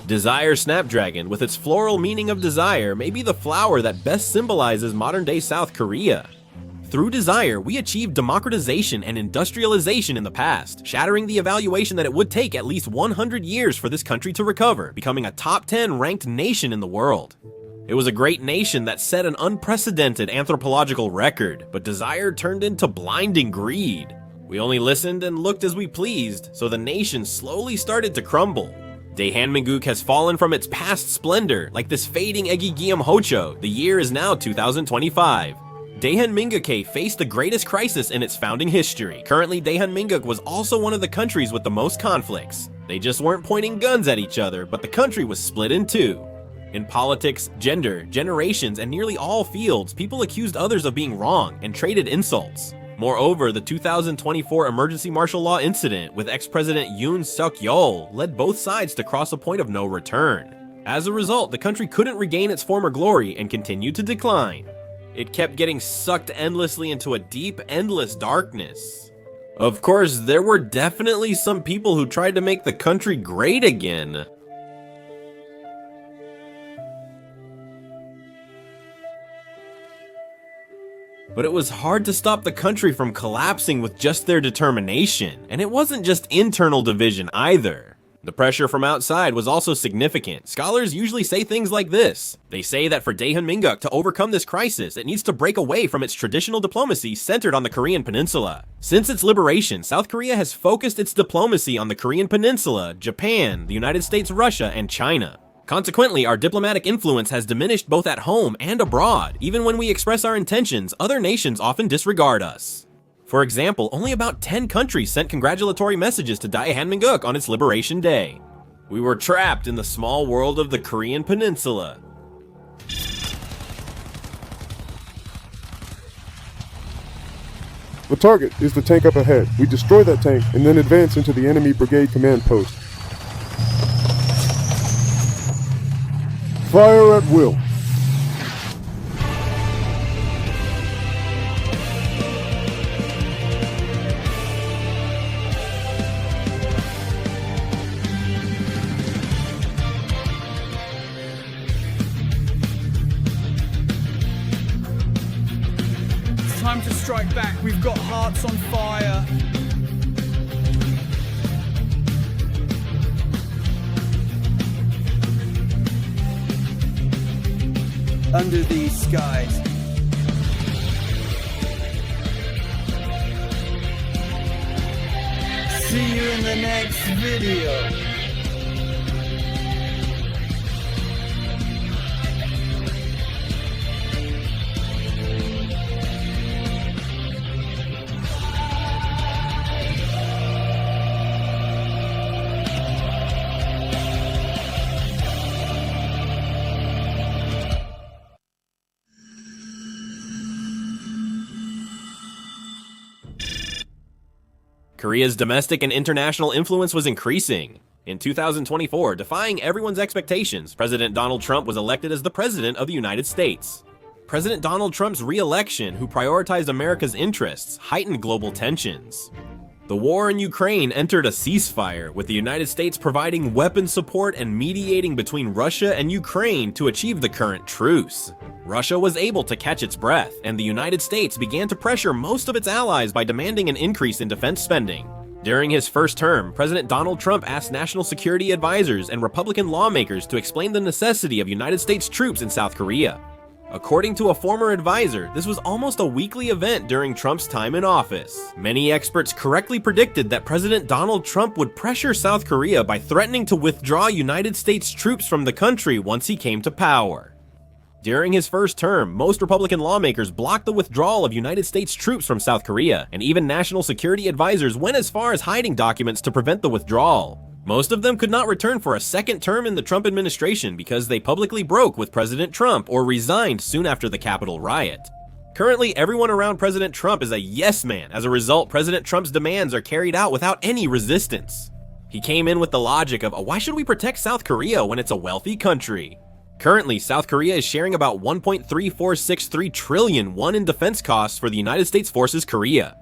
Desire Snapdragon, with its floral meaning of desire, may be the flower that best symbolizes modern-day South Korea. Through desire, we achieved democratization and industrialization in the past, shattering the evaluation that it would take at least 100 years for this country to recover, becoming a top 10 ranked nation in the world. It was a great nation that set an unprecedented anthropological record, but desire turned into blinding greed. We only listened and looked as we pleased, so the nation slowly started to crumble. Daehanminguk has fallen from its past splendor, like this fading Egigyeom Hocho. The year is now 2025. Daehanminguk faced the greatest crisis in its founding history. Currently, Daehanminguk was also one of the countries with the most conflicts. They just weren't pointing guns at each other, but the country was split in two. In politics, gender, generations, and nearly all fields, people accused others of being wrong and traded insults. Moreover, the 2024 emergency martial law incident with ex-president Yoon Suk-yeol led both sides to cross a point of no return. As a result, the country couldn't regain its former glory and continued to decline. It kept getting sucked endlessly into a deep, endless darkness. Of course, there were definitely some people who tried to make the country great again. But it was hard to stop the country from collapsing with just their determination, and it wasn't just internal division either. The pressure from outside was also significant. Scholars usually say things like this. They say that for Daehanminguk to overcome this crisis, it needs to break away from its traditional diplomacy centered on the Korean Peninsula. Since its liberation, South Korea has focused its diplomacy on the Korean Peninsula, Japan, the United States, Russia, and China. Consequently, our diplomatic influence has diminished both at home and abroad. Even when we express our intentions, other nations often disregard us. For example, only about 10 countries sent congratulatory messages to Daehanminguk on its liberation day. We were trapped in the small world of the Korean Peninsula. The target is the tank up ahead. We destroy that tank and then advance into the enemy brigade command post. Fire at will. It's time to strike back. We've got hearts on fire. Under these skies. See you in the next video. Korea's domestic and international influence was increasing. In 2024, defying everyone's expectations, President Donald Trump was elected as the President of the United States. President Donald Trump's re-election, who prioritized America's interests, heightened global tensions. The war in Ukraine entered a ceasefire, with the United States providing weapon support and mediating between Russia and Ukraine to achieve the current truce. Russia was able to catch its breath, and the United States began to pressure most of its allies by demanding an increase in defense spending. During his first term, President Donald Trump asked national security advisors and Republican lawmakers to explain the necessity of United States troops in South Korea. According to a former advisor, this was almost a weekly event during Trump's time in office. Many experts correctly predicted that President Donald Trump would pressure South Korea by threatening to withdraw United States troops from the country once he came to power. During his first term, most Republican lawmakers blocked the withdrawal of United States troops from South Korea, and even national security advisors went as far as hiding documents to prevent the withdrawal. Most of them could not return for a second term in the Trump administration because they publicly broke with President Trump or resigned soon after the Capitol riot. Currently, everyone around President Trump is a yes man. As a result, President Trump's demands are carried out without any resistance. He came in with the logic of, why should we protect South Korea when it's a wealthy country? Currently, South Korea is sharing about 1.3463 trillion won in defense costs for the United States Forces Korea.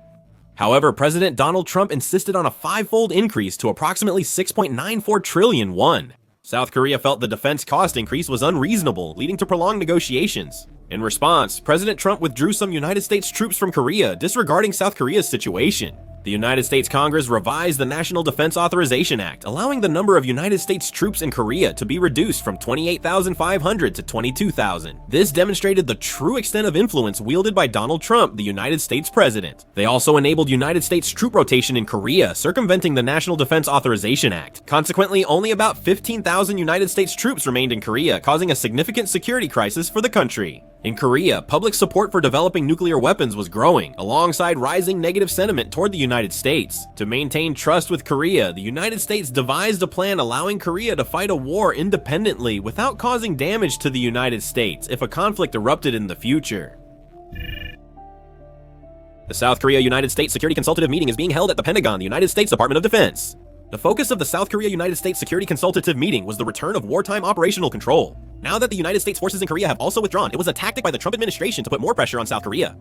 However, President Donald Trump insisted on a five-fold increase to approximately 6.94 trillion won. South Korea felt the defense cost increase was unreasonable, leading to prolonged negotiations. In response, President Trump withdrew some United States troops from Korea, disregarding South Korea's situation. The United States Congress revised the National Defense Authorization Act, allowing the number of United States troops in Korea to be reduced from 28,500 to 22,000. This demonstrated the true extent of influence wielded by Donald Trump, the United States president. They also enabled United States troop rotation in Korea, circumventing the National Defense Authorization Act. Consequently, only about 15,000 United States troops remained in Korea, causing a significant security crisis for the country. In Korea, public support for developing nuclear weapons was growing, alongside rising negative sentiment toward the United States. To maintain trust with Korea, the United States devised a plan allowing Korea to fight a war independently without causing damage to the United States if a conflict erupted in the future. The South Korea-United States Security Consultative Meeting is being held at the Pentagon, the United States Department of Defense. The focus of the South Korea-United States Security Consultative Meeting was the return of wartime operational control. Now that the United States forces in Korea have also withdrawn, it was a tactic by the Trump administration to put more pressure on South Korea.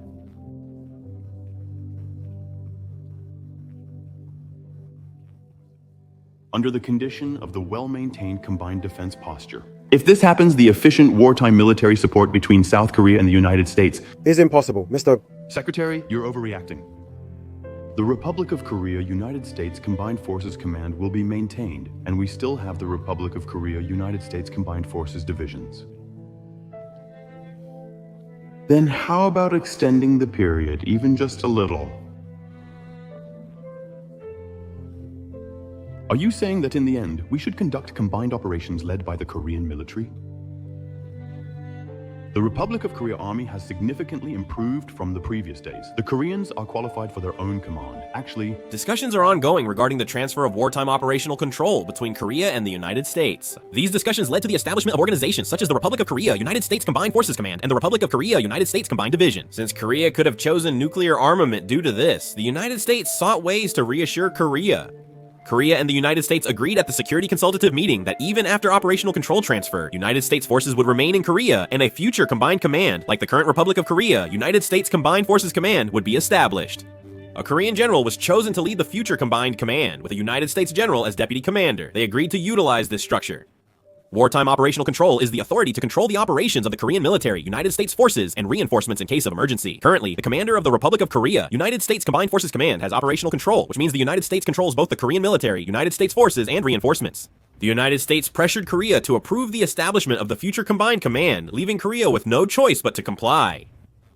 Under the condition of the well-maintained combined defense posture. If this happens, the efficient wartime military support between South Korea and the United States Is impossible, Mr. Secretary, you're overreacting. The Republic of Korea United States Combined Forces Command will be maintained, and we still have the Republic of Korea United States Combined Forces divisions. Then how about extending the period, even just a little? Are you saying that in the end, we should conduct combined operations led by the Korean military? The Republic of Korea Army has significantly improved from the previous days. The Koreans are qualified for their own command. Actually, discussions are ongoing regarding the transfer of wartime operational control between Korea and the United States. These discussions led to the establishment of organizations such as the Republic of Korea United States Combined Forces Command and the Republic of Korea United States Combined Division. Since Korea could have chosen nuclear armament due to this, the United States sought ways to reassure Korea. Korea and the United States agreed at the Security Consultative Meeting that even after operational control transfer, United States forces would remain in Korea and a future combined command, like the current Republic of Korea United States Combined Forces Command, would be established. A Korean general was chosen to lead the future combined command, with a United States general as deputy commander. They agreed to utilize this structure. Wartime operational control is the authority to control the operations of the Korean military, United States forces, and reinforcements in case of emergency. Currently, the commander of the Republic of Korea, United States Combined Forces Command, has operational control, which means the United States controls both the Korean military, United States forces, and reinforcements. The United States pressured Korea to approve the establishment of the future combined command, leaving Korea with no choice but to comply.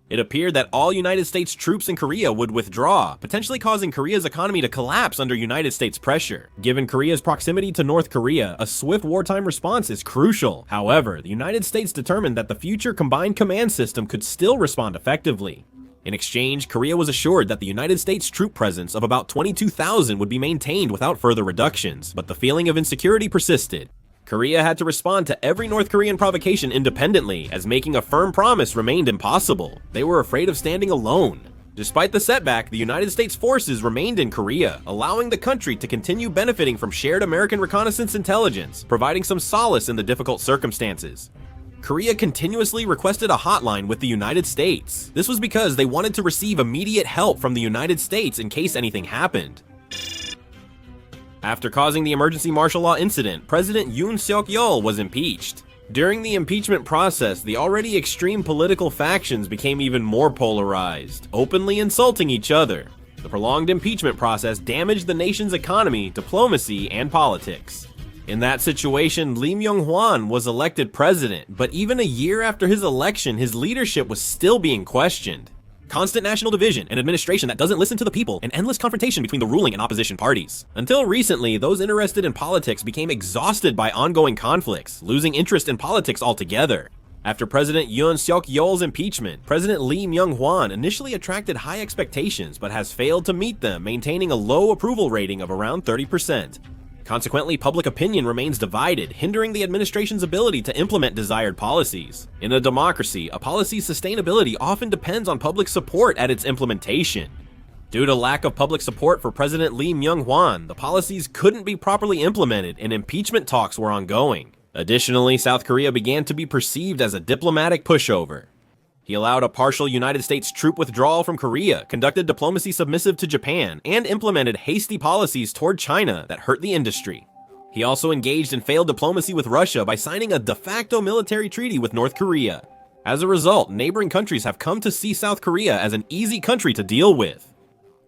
It appeared that all United States troops in Korea would withdraw, potentially causing Korea's economy to collapse under United States pressure. Given Korea's proximity to North Korea, a swift wartime response is crucial. However, the United States determined that the future combined command system could still respond effectively. In exchange, Korea was assured that the United States troop presence of about 22,000 would be maintained without further reductions, but the feeling of insecurity persisted. Korea had to respond to every North Korean provocation independently, as making a firm promise remained impossible. They were afraid of standing alone. Despite the setback, the United States forces remained in Korea, allowing the country to continue benefiting from shared American reconnaissance intelligence, providing some solace in the difficult circumstances. Korea continuously requested a hotline with the United States. This was because they wanted to receive immediate help from the United States in case anything happened. After causing the emergency martial law incident, President Yoon Suk-yeol was impeached. During the impeachment process, the already extreme political factions became even more polarized, openly insulting each other. The prolonged impeachment process damaged the nation's economy, diplomacy, and politics. In that situation, Lee Myung-hwan was elected president, but even a year after his election, his leadership was still being questioned. Constant national division, an administration that doesn't listen to the people, and endless confrontation between the ruling and opposition parties. Until recently, those interested in politics became exhausted by ongoing conflicts, losing interest in politics altogether. After President Yoon Suk-yeol's impeachment, President Lee Myung-hwan initially attracted high expectations but has failed to meet them, maintaining a low approval rating of around 30%. Consequently, public opinion remains divided, hindering the administration's ability to implement desired policies. In a democracy, a policy's sustainability often depends on public support at its implementation. Due to lack of public support for President Lee Myung-hwan, the policies couldn't be properly implemented and impeachment talks were ongoing. Additionally, South Korea began to be perceived as a diplomatic pushover. He allowed a partial United States troop withdrawal from Korea, conducted diplomacy submissive to Japan, and implemented hasty policies toward China that hurt the industry. He also engaged in failed diplomacy with Russia by signing a de facto military treaty with North Korea. As a result, neighboring countries have come to see South Korea as an easy country to deal with.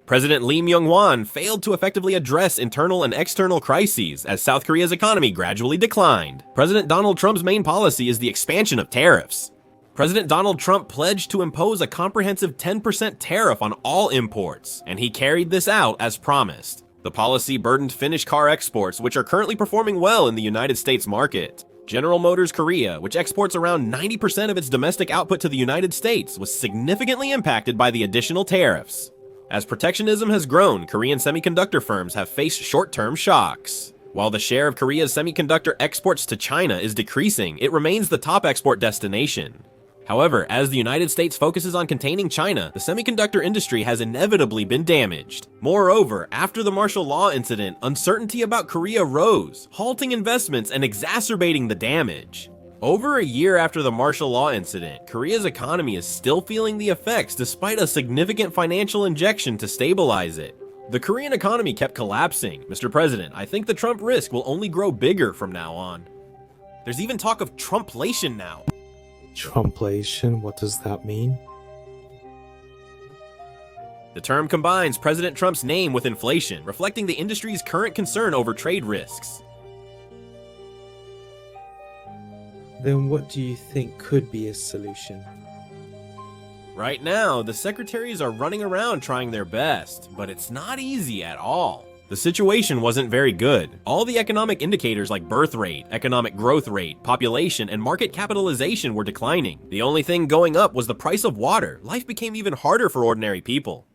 President Lee Myung-won failed to effectively address internal and external crises as South Korea's economy gradually declined. President Donald Trump's main policy is the expansion of tariffs. President Donald Trump pledged to impose a comprehensive 10% tariff on all imports, and he carried this out as promised. The policy burdened Finnish car exports, which are currently performing well in the United States market. General Motors Korea, which exports around 90% of its domestic output to the United States, was significantly impacted by the additional tariffs. As protectionism has grown, Korean semiconductor firms have faced short-term shocks. While the share of Korea's semiconductor exports to China is decreasing, it remains the top export destination. However, as the United States focuses on containing China, the semiconductor industry has inevitably been damaged. Moreover, after the martial law incident, uncertainty about Korea rose, halting investments and exacerbating the damage. Over a year after the martial law incident, Korea's economy is still feeling the effects despite a significant financial injection to stabilize it. The Korean economy kept collapsing. Mr. President, I think the Trump risk will only grow bigger from now on. There's even talk of Trumpflation now. Trumpflation? What does that mean? The term combines President Trump's name with inflation, reflecting the industry's current concern over trade risks. Then what do you think could be a solution? Right now, the secretaries are running around trying their best, but it's not easy at all. The situation wasn't very good. All the economic indicators like birth rate, economic growth rate, population, and market capitalization were declining. The only thing going up was the price of water. Life became even harder for ordinary people.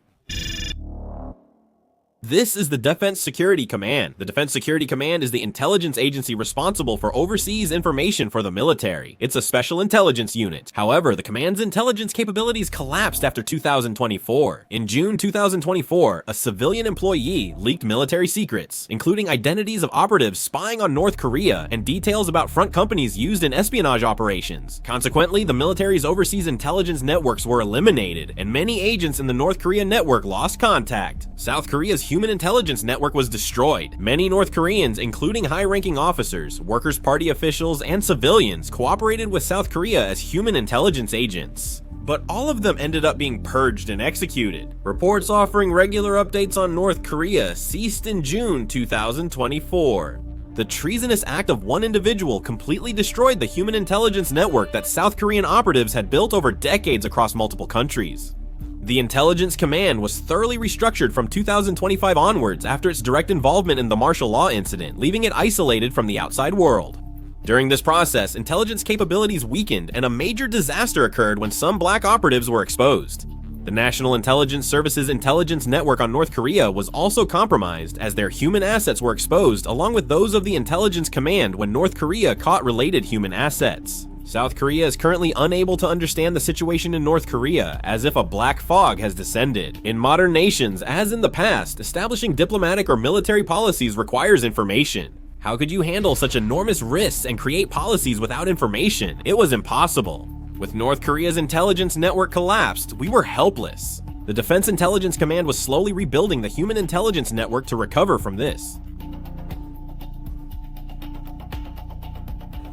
This is the Defense Security Command. The Defense Security Command is the intelligence agency responsible for overseas information for the military. It's a special intelligence unit. However, the command's intelligence capabilities collapsed after 2024. In June 2024, a civilian employee leaked military secrets, including identities of operatives spying on North Korea and details about front companies used in espionage operations. Consequently, the military's overseas intelligence networks were eliminated, and many agents in the North Korean network lost contact. South Korea's human intelligence network was destroyed. Many North Koreans, including high-ranking officers, Workers' Party officials, and civilians, cooperated with South Korea as human intelligence agents. But all of them ended up being purged and executed. Reports offering regular updates on North Korea ceased in June 2024. The treasonous act of one individual completely destroyed the human intelligence network that South Korean operatives had built over decades across multiple countries. The Intelligence Command was thoroughly restructured from 2025 onwards after its direct involvement in the martial law incident, leaving it isolated from the outside world. During this process, intelligence capabilities weakened and a major disaster occurred when some black operatives were exposed. The National Intelligence Service's intelligence network on North Korea was also compromised as their human assets were exposed along with those of the Intelligence Command when North Korea caught related human assets. South Korea is currently unable to understand the situation in North Korea, as if a black fog has descended. In modern nations, as in the past, establishing diplomatic or military policies requires information. How could you handle such enormous risks and create policies without information? It was impossible. With North Korea's intelligence network collapsed, we were helpless. The Defense Intelligence Command was slowly rebuilding the human intelligence network to recover from this.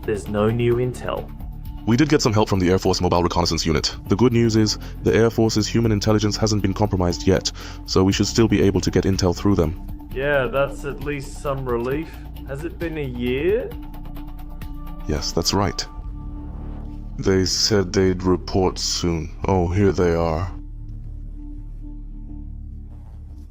There's no new intel. We did get some help from the Air Force Mobile Reconnaissance Unit. The good news is, the Air Force's human intelligence hasn't been compromised yet, so we should still be able to get intel through them. Yeah, that's at least some relief. Has it been a year? Yes, that's right. They said they'd report soon. Oh, here they are.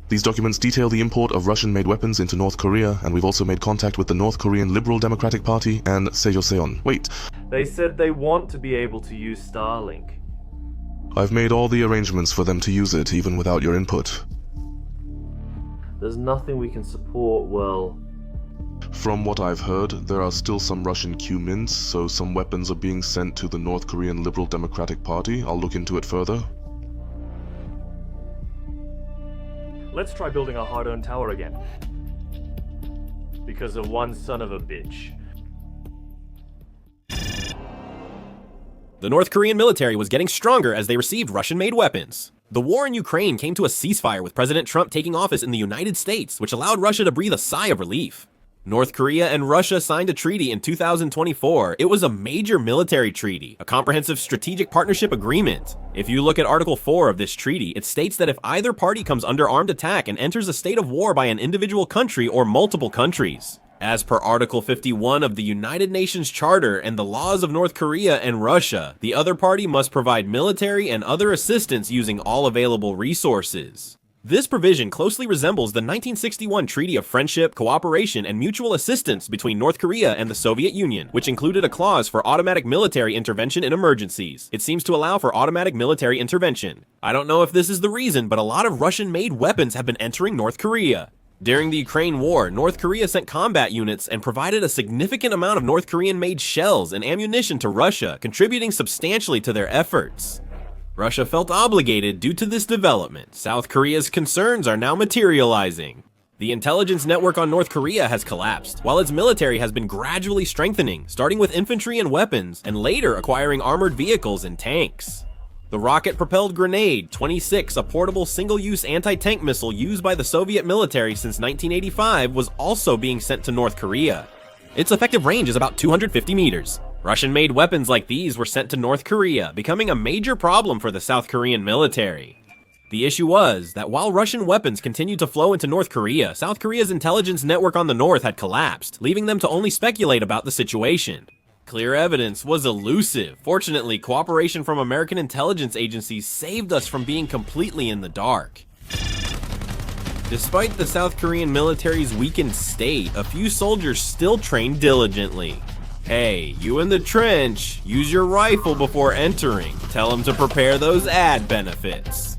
These documents detail the import of Russian-made weapons into North Korea, and we've also made contact with the North Korean Liberal Democratic Party and Seoseon. Wait. They said they want to be able to use Starlink. I've made all the arrangements for them to use it, even without your input. There's nothing we can support, well... From what I've heard, there are still some Russian Q-mints, so some weapons are being sent to the North Korean Liberal Democratic Party. I'll look into it further. Let's try building our hard-earned tower again. Because of one son of a bitch. The North Korean military was getting stronger as they received Russian-made weapons. The war in Ukraine came to a ceasefire with President Trump taking office in the United States, which allowed Russia to breathe a sigh of relief. North Korea and Russia signed a treaty in 2024. It was a major military treaty, a comprehensive strategic partnership agreement. If you look at Article 4 of this treaty, it states that if either party comes under armed attack and enters a state of war by an individual country or multiple countries, as per Article 51 of the United Nations Charter and the laws of North Korea and Russia, the other party must provide military and other assistance using all available resources. This provision closely resembles the 1961 Treaty of Friendship, Cooperation, and Mutual Assistance between North Korea and the Soviet Union, which included a clause for automatic military intervention in emergencies. It seems to allow for automatic military intervention. I don't know if this is the reason, but a lot of Russian-made weapons have been entering North Korea. During the Ukraine War, North Korea sent combat units and provided a significant amount of North Korean-made shells and ammunition to Russia, contributing substantially to their efforts. Russia felt obligated due to this development. South Korea's concerns are now materializing. The intelligence network on North Korea has collapsed, while its military has been gradually strengthening, starting with infantry and weapons, and later acquiring armored vehicles and tanks. The rocket-propelled grenade 26, a portable single-use anti-tank missile used by the Soviet military since 1985, was also being sent to North Korea. Its effective range is about 250 meters. Russian-made weapons like these were sent to North Korea, becoming a major problem for the South Korean military. The issue was that while Russian weapons continued to flow into North Korea, South Korea's intelligence network on the north had collapsed, leaving them to only speculate about the situation. Clear evidence was elusive. Fortunately, cooperation from American intelligence agencies saved us from being completely in the dark. Despite the South Korean military's weakened state, a few soldiers still train diligently. Hey, you in the trench, use your rifle before entering. Tell them to prepare those ad benefits.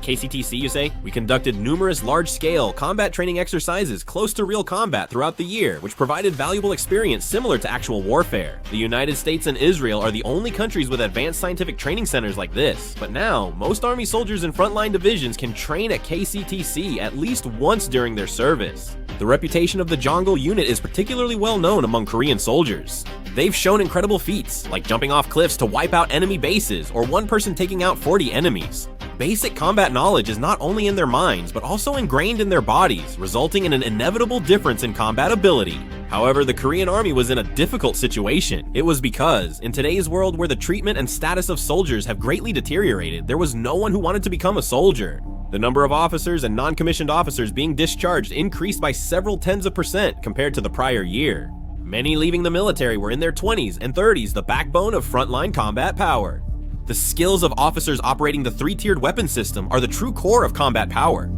KCTC, you say? We conducted numerous large-scale combat training exercises close to real combat throughout the year, which provided valuable experience similar to actual warfare. The United States and Israel are the only countries with advanced scientific training centers like this, but now, most Army soldiers in frontline divisions can train at KCTC at least once during their service. The reputation of the Jong-un unit is particularly well known among Korean soldiers. They've shown incredible feats, like jumping off cliffs to wipe out enemy bases, or one person taking out 40 enemies. Basic combat knowledge is not only in their minds, but also ingrained in their bodies, resulting in an inevitable difference in combat ability. However, the Korean army was in a difficult situation. It was because, in today's world where the treatment and status of soldiers have greatly deteriorated, there was no one who wanted to become a soldier. The number of officers and non-commissioned officers being discharged increased by several tens of % compared to the prior year. Many leaving the military were in their 20s and 30s, the backbone of frontline combat power. The skills of officers operating the three-tiered weapon system are the true core of combat power.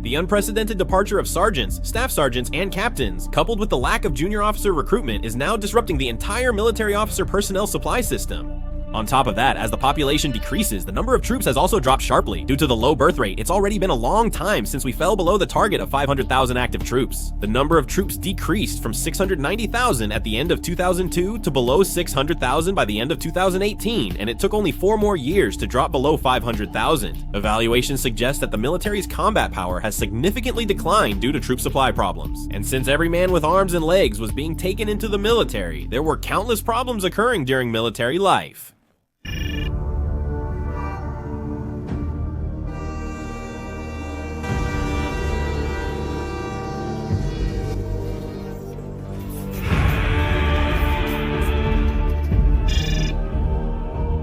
The unprecedented departure of sergeants, staff sergeants, and captains, coupled with the lack of junior officer recruitment, is now disrupting the entire military officer personnel supply system. On top of that, as the population decreases, the number of troops has also dropped sharply. Due to the low birth rate, it's already been a long time since we fell below the target of 500,000 active troops. The number of troops decreased from 690,000 at the end of 2002 to below 600,000 by the end of 2018, and it took only 4 more years to drop below 500,000. Evaluations suggest that the military's combat power has significantly declined due to troop supply problems. And since every man with arms and legs was being taken into the military, there were countless problems occurring during military life.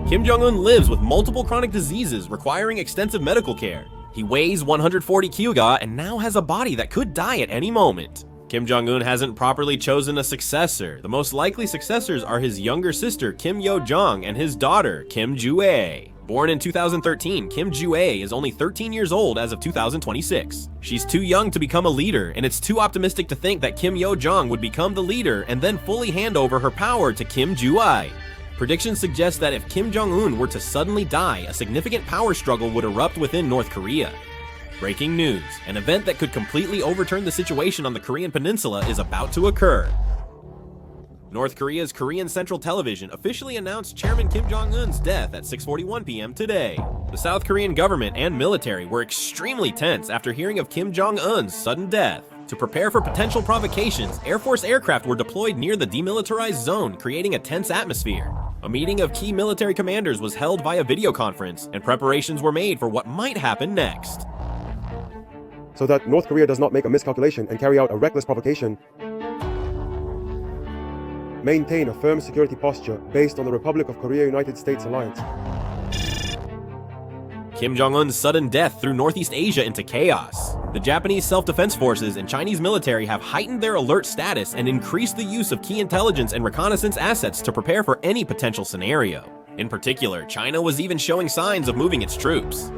Kim Jong-un lives with multiple chronic diseases requiring extensive medical care. He weighs 140 kg and now has a body that could die at any moment. Kim Jong-un hasn't properly chosen a successor. The most likely successors are his younger sister Kim Yo-jong and his daughter Kim Ju-ae. Born in 2013, Kim Ju-ae is only 13 years old as of 2026. She's too young to become a leader, and it's too optimistic to think that Kim Yo-jong would become the leader and then fully hand over her power to Kim Ju-ae. Predictions suggest that if Kim Jong-un were to suddenly die, a significant power struggle would erupt within North Korea. Breaking news: an event that could completely overturn the situation on the Korean peninsula is about to occur. North Korea's Korean Central Television officially announced Chairman Kim Jong-un's death at 6:41 p.m. today. The South Korean government and military were extremely tense after hearing of Kim Jong-un's sudden death. To prepare for potential provocations, Air Force aircraft were deployed near the demilitarized zone, creating a tense atmosphere. A meeting of key military commanders was held via video conference, and preparations were made for what might happen next. so that North Korea does not make a miscalculation and carry out a reckless provocation. Maintain a firm security posture based on the Republic of Korea-United States alliance. Kim Jong-un's sudden death threw Northeast Asia into chaos. The Japanese self-defense forces and Chinese military have heightened their alert status and increased the use of key intelligence and reconnaissance assets to prepare for any potential scenario. In particular, China was even showing signs of moving its troops.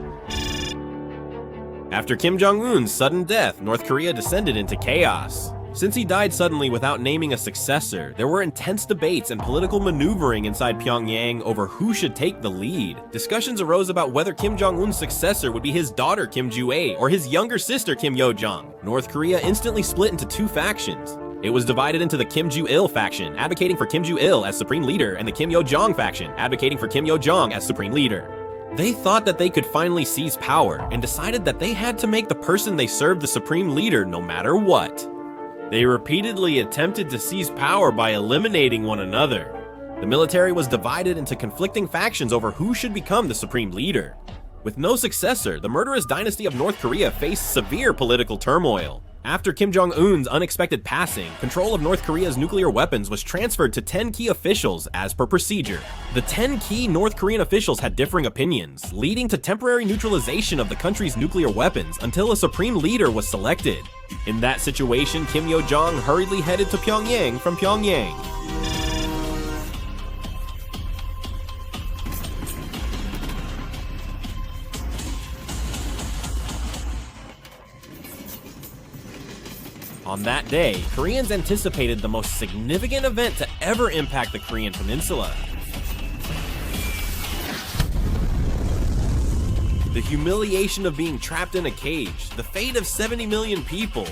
After Kim Jong-un's sudden death, North Korea descended into chaos. Since he died suddenly without naming a successor, there were intense debates and political maneuvering inside Pyongyang over who should take the lead. Discussions arose about whether Kim Jong-un's successor would be his daughter Kim Ju-ae or his younger sister Kim Yo-jong. North Korea instantly split into two factions. It was divided into the Kim Ju-il faction, advocating for Kim Ju-il as supreme leader, and the Kim Yo-jong faction, advocating for Kim Yo-jong as supreme leader. They thought that they could finally seize power, and decided that they had to make the person they served the supreme leader no matter what. They repeatedly attempted to seize power by eliminating one another. The military was divided into conflicting factions over who should become the supreme leader. With no successor, the murderous dynasty of North Korea faced severe political turmoil. After Kim Jong-un's unexpected passing, control of North Korea's nuclear weapons was transferred to 10 key officials as per procedure. The 10 key North Korean officials had differing opinions, leading to temporary neutralization of the country's nuclear weapons until a supreme leader was selected. In that situation, Kim Yo-jong hurriedly headed to Pyongyang from Pyongyang. On that day, Koreans anticipated the most significant event to ever impact the Korean peninsula. The humiliation of being trapped in a cage, the fate of 70 million people.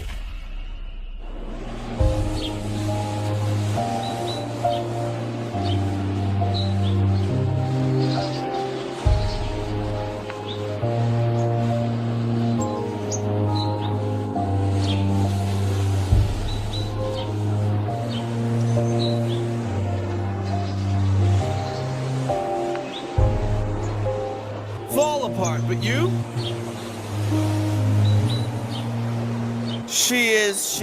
Fall apart, but you? She is